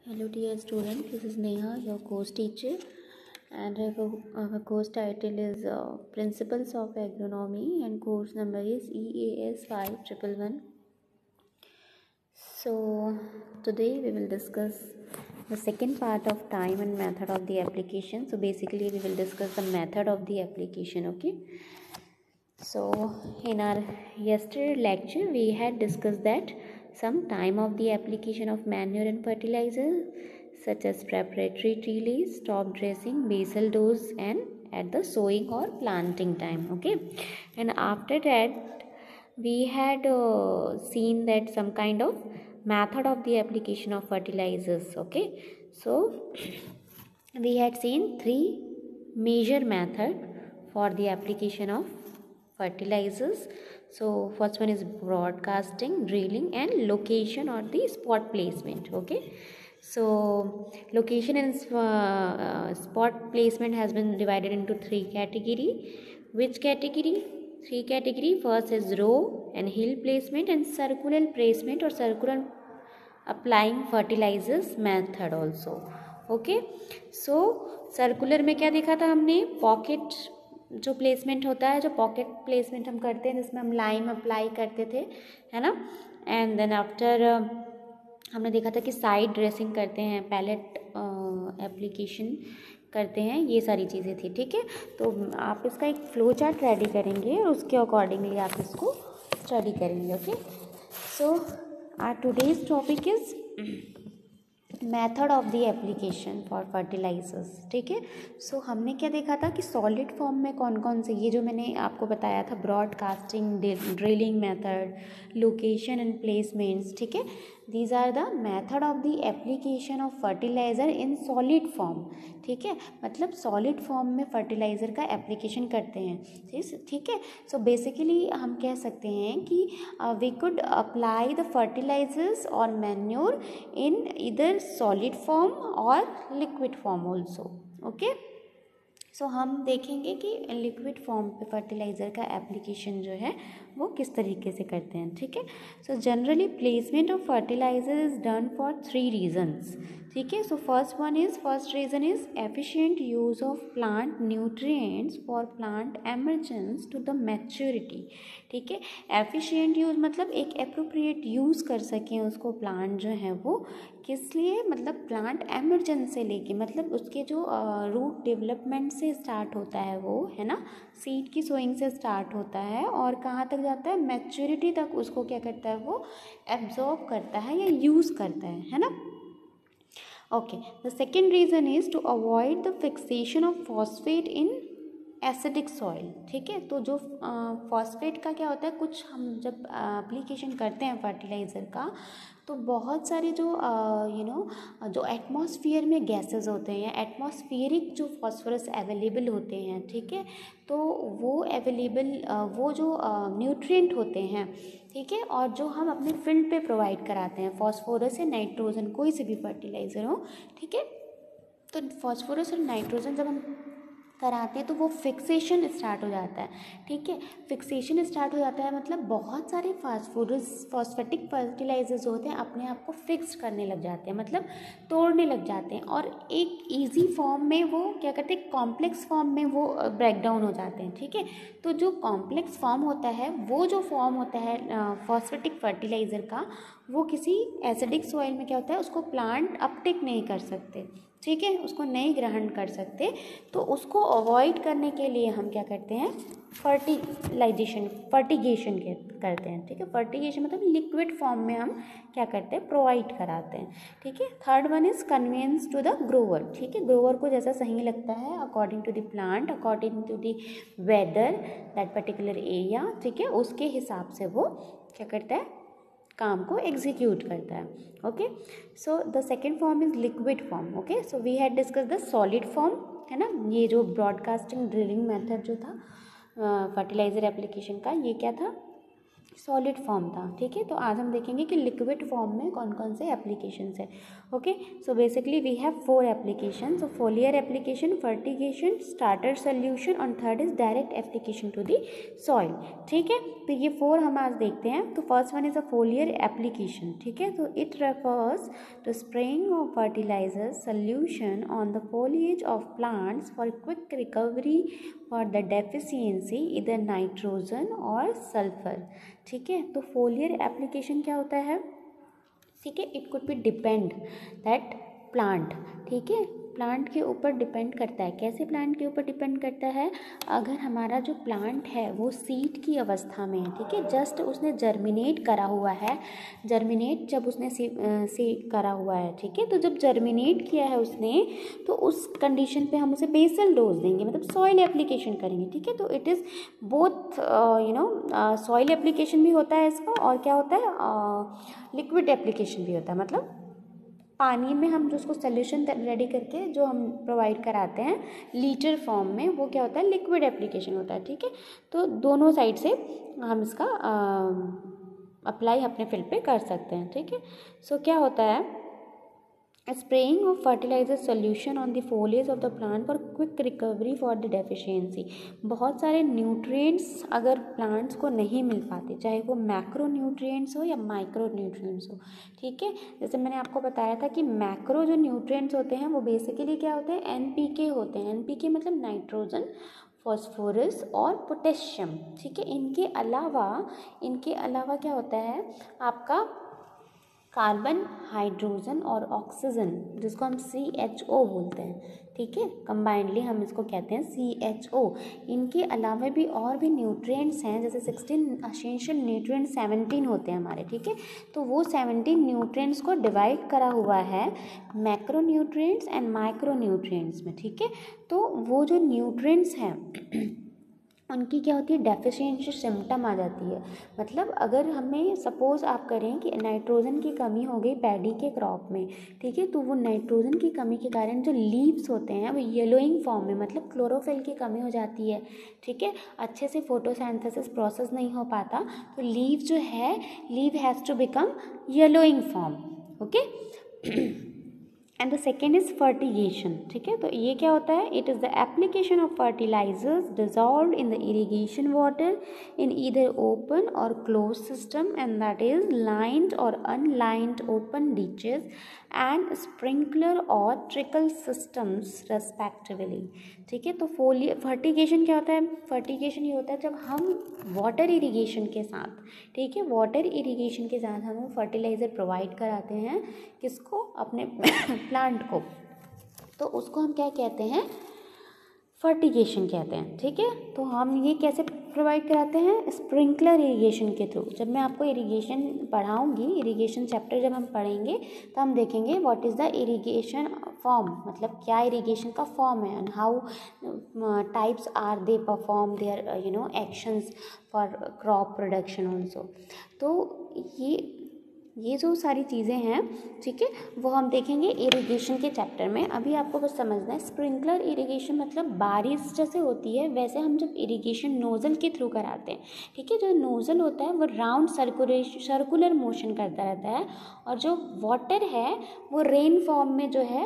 Hello dear student, this is Neha, your course teacher, and our course title is Principles of Agronomy and course number is EAS 5111. So today we will discuss the second part of time and method of the application. So basically we will discuss the method of the application, okay? So in our yesterday lecture we had discussed that some time of the application of manure and fertilizer such as preparatory tillage, top dressing, basal dose and at the sowing or planting time, okay? And after that we had seen that some kind of method of the application of fertilizers, okay? So we had seen three major method for the application of fertilizers. So first one is broadcasting, drilling and location or the spot placement, okay? So location and spot placement has been divided into three category. Which category? Three category. First is row and hill placement and circular placement or circular applying fertilizers method also, okay? So circular में क्या देखा था हमने? Pocket जो placement होता है, जो pocket placement हम करते हैं जिसमें हम लाइम अप्लाई करते थे, है ना? एंड देन आफ्टर हमने देखा था कि साइड ड्रेसिंग करते हैं, पैलेट एप्लीकेशन करते हैं, ये सारी चीज़ें थी, ठीक है? तो आप इसका एक फ्लो चार्ट रेडी करेंगे और उसके अकॉर्डिंगली आप इसको स्टडी करेंगे, okay? So our today's topic is method of the application for fertilizers, ठीक है? सो हमने क्या देखा था कि सॉलिड फॉर्म में कौन कौन से, ये जो मैंने आपको बताया था, broadcasting, drilling method, location and placements, ठीक है? These are the method of the application of fertilizer in solid form, ठीक है? मतलब सॉलिड फॉर्म में फर्टिलाइज़र का एप्लीकेशन करते हैं, ठीक है? सो बेसिकली हम कह सकते हैं कि we could apply the fertilizers और मैन्योर इन इधर सॉलिड फॉर्म और liquid form also, okay? So हम देखेंगे कि लिक्विड फॉर्म पे फर्टिलाइज़र का एप्लीकेशन जो है वो किस तरीके से करते हैं, ठीक है? So generally placement of fertilizer is done for three reasons, ठीक है? So first reason is efficient use of plant nutrients for plant emergence to the maturity, ठीक है? एफिशिएंट यूज़ मतलब एक अप्रोप्रिएट यूज़ कर सकें उसको प्लांट जो है वो, किस लिए? मतलब प्लांट एमरजेंस से लेके, मतलब उसके जो रूट डेवलपमेंट से स्टार्ट होता है वो, है ना, सीड की सोइंग से स्टार्ट होता है और कहाँ तक जाता है? मैच्योरिटी तक उसको क्या करता है वो? एब्जॉर्ब करता है या यूज़ करता है ना? Okay, the second reason is to avoid the fixation of phosphate in acidic soil, ठीक है? तो जो फॉस्फेट का क्या होता है, कुछ हम जब एप्लीकेशन करते हैं फर्टिलाइज़र का तो बहुत सारे जो जो एटमॉस्फेयर में गैसेस होते हैं या एटमॉस्फेरिक जो फॉस्फोरस अवेलेबल होते हैं, ठीक है? तो वो अवेलेबल वो जो न्यूट्रिएंट होते हैं, ठीक है, और जो हम अपने फील्ड पे प्रोवाइड कराते हैं, फॉस्फोरस या नाइट्रोजन, कोई से भी फर्टिलाइज़र हो, ठीक है? तो फॉस्फोरस और नाइट्रोजन जब हम कराते हैं तो वो फिक्सेशन स्टार्ट हो जाता है, ठीक है? फिक्सेशन स्टार्ट हो जाता है मतलब बहुत सारे फॉस्फेटिक फर्टिलाइजर्स होते हैं अपने आप को फिक्स करने लग जाते हैं, मतलब तोड़ने लग जाते हैं और एक इजी फॉर्म में वो क्या करते हैं, कॉम्प्लेक्स फॉर्म में वो ब्रेक डाउन हो जाते हैं, ठीक है? तो जो कॉम्प्लेक्स फॉर्म होता है, वो जो फॉर्म होता है फॉस्फेटिक फर्टिलाइज़र का, वो किसी एसिडिक सॉइल में क्या होता है, उसको प्लांट अपटेक नहीं कर सकते, ठीक है? उसको नहीं ग्रहण कर सकते, तो उसको अवॉइड करने के लिए हम क्या करते हैं? फर्टिगेशन करते हैं, ठीक है? फर्टिगेशन मतलब लिक्विड फॉर्म में हम क्या करते हैं? प्रोवाइड कराते हैं, ठीक है? Third one is convenience to the grower, ठीक है? ग्रोवर को जैसा सही लगता है according to the plant, according to the weather that particular area, ठीक है, उसके हिसाब से वो क्या करता है? काम को एग्जीक्यूट करता है, okay? So the second form is liquid form, okay? So we had discuss the solid form, है ना? ये जो ब्रॉडकास्टिंग ड्रिलिंग मेथड जो था फर्टिलाइज़र एप्लीकेशन का, ये क्या था? सॉलिड फॉर्म था, ठीक है। तो आज हम देखेंगे कि लिक्विड फॉर्म में कौन कौन से एप्लीकेशंस है। Okay, so basically we have 4 application. So foliar application, fertigation, starter solution और third is direct application to the soil, ठीक है। तो ये 4 हम आज देखते हैं। तो first one is a foliar application, ठीक है। तो it refers to spraying of fertilizer solution on the foliage of plants for quick recovery for the deficiency either nitrogen और सल्फर, ठीक है। तो फोलियर एप्लीकेशन क्या होता है, ठीक है। It could be depend that plant, ठीक है, प्लांट के ऊपर डिपेंड करता है। कैसे प्लांट के ऊपर डिपेंड करता है, अगर हमारा जो प्लांट है वो सीड की अवस्था में है, ठीक है, जस्ट उसने जर्मिनेट करा हुआ है, जर्मिनेट जब उसने से करा हुआ है, ठीक है। तो जब जर्मिनेट किया है उसने, तो उस कंडीशन पे हम उसे बेसल डोज देंगे, मतलब सॉइल एप्लीकेशन करेंगे, ठीक है। तो it is both soil application भी होता है इसका, और क्या होता है, लिक्विड एप्लीकेशन भी होता है, मतलब पानी में हम जो उसको सोल्यूशन रेडी करके जो हम प्रोवाइड कराते हैं लीटर फॉर्म में, वो क्या होता है, लिक्विड एप्लीकेशन होता है, ठीक है। तो दोनों साइड से हम इसका अप्लाई अपने फील्ड पे कर सकते हैं, ठीक है। सो क्या होता है, spraying of fertilizer solution on the foliage of the plant for quick recovery for the deficiency। बहुत सारे न्यूट्रिएंट्स अगर प्लांट्स को नहीं मिल पाते, चाहे वो मैक्रो न्यूट्रिएंट्स हो या माइक्रो न्यूट्रिएंट्स हो, ठीक है। जैसे मैंने आपको बताया था कि मैक्रो जो न्यूट्रिएंट्स होते हैं वो बेसिकली क्या होते हैं, NPK होते हैं। NPK मतलब नाइट्रोजन, फॉस्फोरस और पोटेशियम, ठीक है। इनके अलावा क्या होता है आपका कार्बन, हाइड्रोजन और ऑक्सीजन, जिसको हम CHO बोलते हैं, ठीक है, कंबाइंडली हम इसको कहते हैं CHO। इनके अलावा भी और भी न्यूट्रिएंट्स हैं, जैसे 16 एसेंशियल न्यूट्रिएंट्स 17 होते हैं हमारे, ठीक है। तो वो 17 न्यूट्रिएंट्स को डिवाइड करा हुआ है macro nutrients and micro nutrients में, ठीक है। तो वो जो न्यूट्रिएंट्स हैं उनकी क्या होती है, डेफिशिएंसी सिम्टम आ जाती है। मतलब अगर हमें सपोज़ आप करें कि नाइट्रोजन की कमी हो गई पैडी के क्रॉप में, ठीक है, तो वो नाइट्रोजन की कमी के कारण जो लीव्स होते हैं वो येलोइंग फॉर्म में, मतलब क्लोरोफिल की कमी हो जाती है, ठीक है, अच्छे से फोटोसिंथेसिस प्रोसेस नहीं हो पाता, तो लीव जो है, leave has to become yellowing form, okay. And the second is fertigation, ठीक है। तो ये क्या होता है, it is the application of fertilizers dissolve in the irrigation water in either open or close system and that is lined or unlined open ditches and sprinkler or trickle systems respectively, ठीक है। तो fertigation क्या होता है, fertigation ये होता है जब हम वाटर इरीगेशन के साथ, ठीक है, वाटर इरीगेशन के साथ हम फर्टिलाइज़र प्रोवाइड कराते हैं, किसको, अपने प्लांट को, तो उसको हम क्या कहते हैं, फर्टिगेशन कहते हैं, ठीक है। तो हम ये कैसे प्रोवाइड कराते हैं, स्प्रिंकलर इरिगेशन के थ्रू। जब मैं आपको इरिगेशन पढ़ाऊंगी, इरिगेशन चैप्टर जब हम पढ़ेंगे तो हम देखेंगे what is the irrigation form, मतलब क्या इरिगेशन का फॉर्म है and how types are they perform their actions for crop production also. तो ये जो सारी चीज़ें हैं, ठीक है, वो हम देखेंगे इरिगेशन के चैप्टर में। अभी आपको बस समझना है, स्प्रिंकलर इरिगेशन मतलब बारिश जैसे होती है वैसे हम जब इरिगेशन नोज़ल के थ्रू कराते हैं, ठीक है। जो नोज़ल होता है वो राउंड सर्कुलर मोशन करता रहता है, और जो वाटर है वो रेन फॉर्म में जो है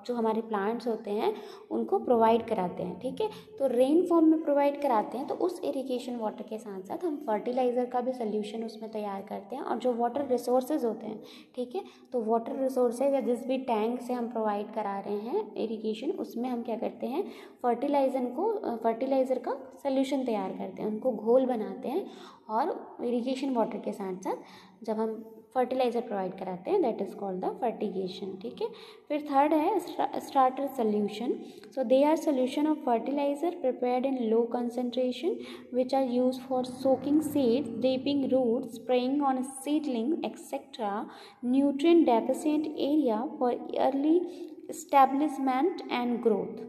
जो हमारे प्लांट्स होते हैं उनको प्रोवाइड कराते हैं, ठीक है। तो रेन फॉर्म में प्रोवाइड कराते हैं, तो उस इरिगेशन वाटर के साथ साथ हम फर्टिलाइज़र का भी सोल्यूशन उसमें तैयार करते हैं, और जो वाटर रिसोर्सेज होते हैं, ठीक है, तो वाटर रिसोर्सेज या जिस भी टैंक से हम प्रोवाइड करा रहे हैं इरिगेशन, उसमें हम क्या करते हैं, फर्टिलाइज़र का सोल्यूशन तैयार करते हैं, उनको घोल बनाते हैं, और इरिगेशन वाटर के साथ साथ जब हम फर्टिलाइज़र प्रोवाइड कराते हैं that is called the fertigation, ठीक है। फिर थर्ड है starter solution. So they are solution of fertilizer prepared in low concentration which are use for soaking seeds, dipping roots, spraying on seedling etcetera, nutrient deficient area for early establishment and growth,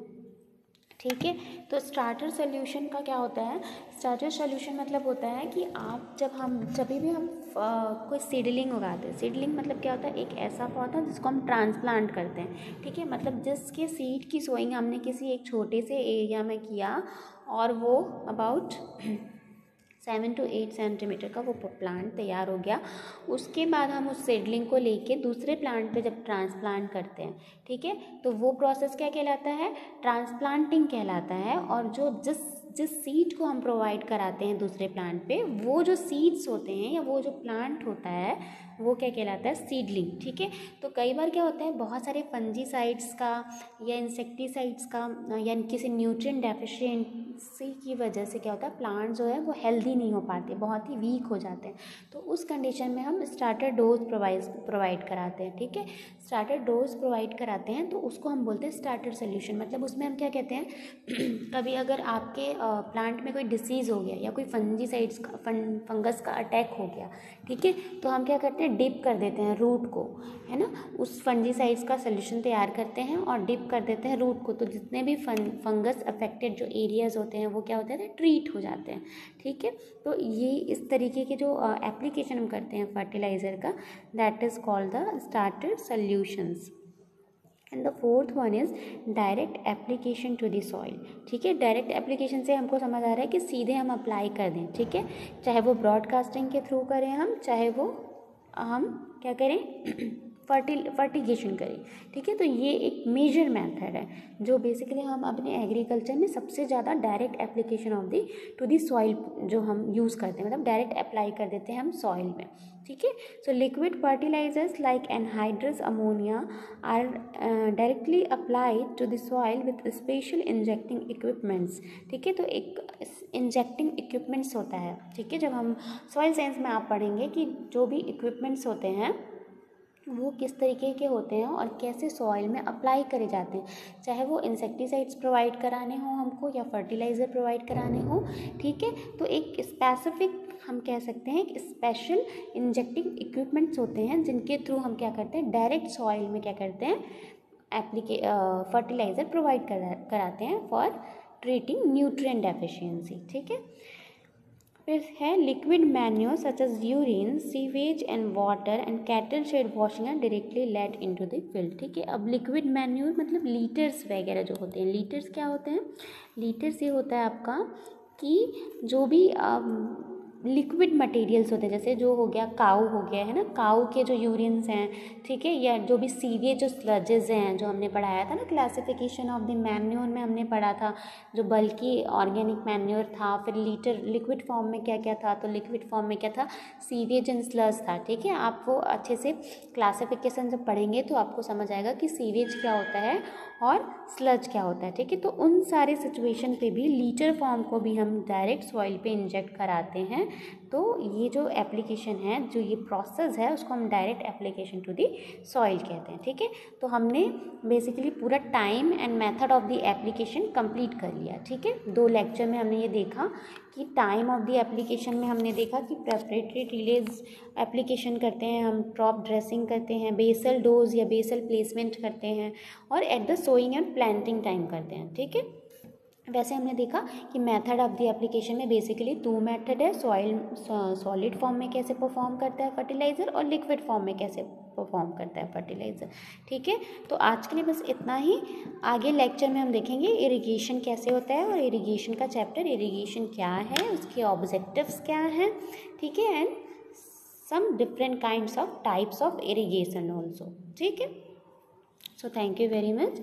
ठीक है। तो starter solution का क्या होता है, starter solution मतलब होता है कि आप जब भी हम कोई सीडलिंग उगाते हैं, सीडलिंग मतलब क्या होता है, एक ऐसा पौधा जिसको हम ट्रांसप्लांट करते हैं, ठीक है, मतलब जिसके सीड की सोइंग हमने किसी एक छोटे से एरिया में किया और वो अबाउट 7 to 8 सेंटीमीटर का वो प्लांट तैयार हो गया। उसके बाद हम उस सीडलिंग को लेके दूसरे प्लांट पे जब ट्रांसप्लांट करते हैं, ठीक है, तो वो प्रोसेस क्या कहलाता है, ट्रांसप्लांटिंग कहलाता है। और जो जिस सीड को हम प्रोवाइड कराते हैं दूसरे प्लांट पे, वो जो सीड्स होते हैं या वो जो प्लांट होता है वो क्या कहलाता है, सीडलिंग, ठीक है। तो कई बार क्या होता है, बहुत सारे फंजीसाइड्स का या इंसेक्टिसाइड्स का या किसी न्यूट्रिएंट डेफिशिएंसी की वजह से क्या होता है, प्लांट जो है वो हेल्दी नहीं हो पाते, बहुत ही वीक हो जाते हैं। तो उस कंडीशन में हम स्टार्टर डोज प्रोवाइड कराते हैं, ठीक है। स्टार्टर डोज प्रोवाइड कराते हैं तो उसको हम बोलते हैं स्टार्टर सोल्यूशन। मतलब उसमें हम क्या कहते हैं, कभी अगर आपके प्लांट में कोई डिसीज़ हो गया या कोई फंजीसाइड्स का फंगस का अटैक हो गया, ठीक है, तो हम क्या करते हैं, डिप कर देते हैं रूट को, है ना, उस फंजीसाइड्स का सोल्यूशन तैयार करते हैं और डिप कर देते हैं रूट को। तो जितने भी फंगस अफेक्टेड जो एरियाज़ होते हैं वो क्या होते हैं, ट्रीट हो जाते हैं, ठीक है। तो ये इस तरीके के जो एप्लीकेशन हम करते हैं फर्टिलाइज़र का, that is called the starter solutions. And the fourth one is direct application to the soil, ठीक है। डायरेक्ट एप्लीकेशन से हमको समझ आ रहा है कि सीधे हम अप्लाई कर दें, ठीक है, चाहे वो ब्रॉडकास्टिंग के थ्रू करें हम, चाहे वो हम क्या करें फर्टिगेशन करें, ठीक है। तो ये एक मेजर मेथड है जो बेसिकली हम अपने एग्रीकल्चर में सबसे ज़्यादा direct application of the to the soil जो हम यूज़ करते हैं, मतलब डायरेक्ट अप्लाई कर देते हैं हम सॉइल में, ठीक है। So liquid fertilizers like anhydrous ammonia are directly applied to the soil with special injecting equipments, ठीक है। तो एक इंजेक्टिंग इक्विपमेंट्स होता है, ठीक है। जब हम सॉइल साइंस में आप पढ़ेंगे कि जो भी इक्विपमेंट्स होते हैं वो किस तरीके के होते हैं और कैसे सॉइल में अप्लाई करे जाते हैं, चाहे वो इंसेक्टिसाइड्स प्रोवाइड कराने हो हमको या फर्टिलाइज़र प्रोवाइड कराने हो, ठीक है। तो एक स्पेसिफिक हम कह सकते हैं कि स्पेशल इंजेक्टिंग इक्विपमेंट्स होते हैं जिनके थ्रू हम क्या करते हैं, डायरेक्ट सॉइल में क्या करते हैं, फर्टिलाइज़र प्रोवाइड कराते हैं फॉर ट्रीटिंग न्यूट्रिएंट डेफिशिएंसी, ठीक है। फिर है liquid manure such as urine, sewage and water and cattle shed washing are directly let into the field, ठीक है। अब लिक्विड मैन्योर मतलब लीटर्स वगैरह जो होते हैं, लीटर्स क्या होते हैं, लीटर्स ये होता है आपका कि जो भी लिक्विड मटेरियल्स होते हैं, जैसे जो हो गया काऊ हो गया, है ना, काऊ के जो यूरिन्स हैं, ठीक है, या जो भी सीधे जो स्लजेस हैं जो हमने पढ़ाया था ना क्लासिफिकेशन ऑफ द मैन्योर में हमने पढ़ा था, जो बल्कि ऑर्गेनिक मैन्योर था, फिर लिक्विड फॉर्म में क्या क्या था, तो लिक्विड फॉर्म में क्या था, सीवेज एंड स्लज था, ठीक है। आप वो अच्छे से क्लासिफिकेशन जब पढ़ेंगे तो आपको समझ आएगा कि सीवेज क्या होता है और स्लज क्या होता है, ठीक है। तो उन सारे सिचुएशन पे भी लीटर फॉर्म को भी हम डायरेक्ट सॉइल पे इंजेक्ट कराते हैं। तो ये जो एप्लीकेशन है, जो ये प्रोसेस है, उसको हम direct application to the soil कहते हैं, ठीक है। तो हमने बेसिकली पूरा time and method of the application complete कर लिया, ठीक है। 2 लेक्चर में हमने ये देखा कि टाइम ऑफ द एप्लीकेशन में हमने देखा कि प्रेपरेटरी रिलीज एप्लीकेशन करते हैं हम, क्रॉप ड्रेसिंग करते हैं, बेसल डोज या बेसल प्लेसमेंट करते हैं, और at the sowing and planting time करते हैं, ठीक है। वैसे हमने देखा कि मेथड ऑफ द एप्लीकेशन में बेसिकली 2 मेथड है, सॉलिड फॉर्म में कैसे परफॉर्म करता है फर्टिलाइज़र और लिक्विड फॉर्म में कैसे परफॉर्म करता है फर्टिलाइज़र, ठीक है। तो आज के लिए बस इतना ही। आगे लेक्चर में हम देखेंगे इरिगेशन कैसे होता है और इरिगेशन का चैप्टर, इरिगेशन क्या है, उसके ऑब्जेक्टिव्स क्या हैं, ठीक है, and some different kinds of types of irrigation also, ठीक है। So thank you very much,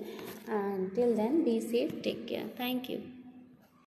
and till then be safe, take care, thank you.